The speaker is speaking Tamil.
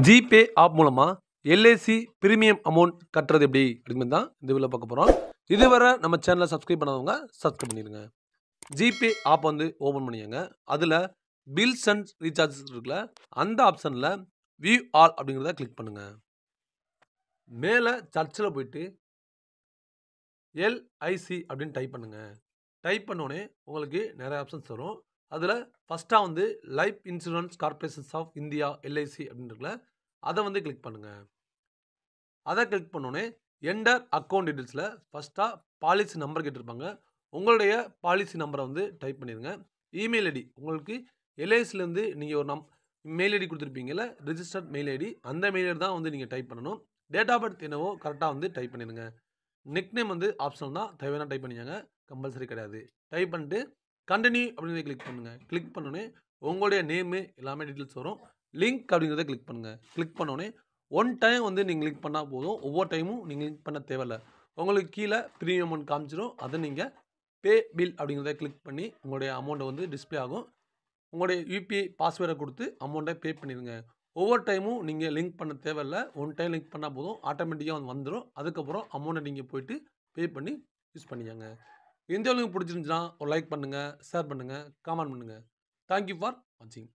ஜிபே ஆப் மூலமா எல்ஐசி பிரீமியம் அமௌண்ட் கட்டுறது எப்படி அப்படின்னு தான் இந்த வீடியோவில் பார்க்க போகிறோம். இதுவரை நம்ம சேனலை சப்ஸ்கிரைப் பண்ணாதவங்க சப்ஸ்கிரைப் பண்ணிடுங்க. ஜிபே ஆப் வந்து ஓப்பன் பண்ணிக்கங்க. அதில் பில்ஸ் அண்ட் ரீசார்ஜஸ் இருக்குல்ல, அந்த ஆப்ஷனில் வியூ ஆல் அப்படிங்கிறத கிளிக் பண்ணுங்கள். மேலே சர்ச்சில் போயிட்டு எல்ஐசி அப்படின்னு டைப் பண்ணுங்கள். டைப் பண்ணோடனே உங்களுக்கு நிறைய ஆப்ஷன்ஸ் வரும். அதில் ஃபஸ்ட்டாக வந்து life insurance corporations of India LIC அப்படின்னு இருக்குல்ல, அதை வந்து கிளிக் பண்ணுங்கள். அதை கிளிக் பண்ணோடனே என்டர் அக்கௌண்ட் டீட்டெயில்ஸில் ஃபஸ்ட்டாக பாலிசி நம்பர் கேட்டிருப்பாங்க. உங்களுடைய பாலிசி நம்பரை வந்து டைப் பண்ணிடுங்க. இமெயில் ஐடி உங்களுக்கு எல்ஐசிலேருந்து நீங்கள் ஒரு மெயில் ஐடி கொடுத்துருப்பீங்கல்ல, ரிஜிஸ்டர்ட் மெயில் ஐடி, அந்த மெயில் ஐடி தான் வந்து நீங்கள் டைப் பண்ணணும். டேட் ஆஃப் பர்த் என்னவோ கரெக்டாக வந்து டைப் பண்ணிடுங்க. நிக் நேம் வந்து ஆப்ஷனல் தான், தேவையான டைப் பண்ணிக்கோங்க, கம்பல்சரி கிடையாது. டைப் பண்ணிட்டு கண்டினியூ அப்படிங்கிறத கிளிக் பண்ணுங்கள். கிளிக் பண்ணோடனே உங்களுடைய நேமு எல்லாமே டீட்டெயில்ஸ் வரும். லிங்க் அப்படிங்கிறத கிளிக் பண்ணுங்கள். கிளிக் பண்ணோடனே ஒன் டைம் வந்து நீங்கள் கிளிக் பண்ணால் போதும். ஒவ்வொரு டைமும் நீங்கள் கிளிக் பண்ண தேவையில்லை. உங்களுக்கு கீழே ப்ரீமியம் அமௌண்ட் காமிச்சிடும். அதை நீங்கள் பே பில் அப்படிங்கிறத கிளிக் பண்ணி உங்களுடைய அமௌண்ட்டை வந்து டிஸ்பிளே ஆகும். உங்களுடைய யூபிஐ பாஸ்வேர்டை கொடுத்து அமௌண்ட்டை பே பண்ணிடுங்க. ஒவ்வொரு டைமும் நீங்கள் லிங்க் பண்ண தேவையில்லை. ஒன் டைம் லிங்க் பண்ணால் போதும், ஆட்டோமேட்டிக்காக வந்துடும். அதுக்கப்புறம் அமௌண்ட்டை நீங்கள் போய்ட்டு பே பண்ணி யூஸ் பண்ணிக்கோங்க. இந்த வீடியோ பிடிச்சிருந்துச்சுன்னா ஒரு லைக் பண்ணுங்கள், ஷேர் பண்ணுங்கள், கமெண்ட் பண்ணுங்கள். தேங்க்யூ ஃபார் வாட்சிங்.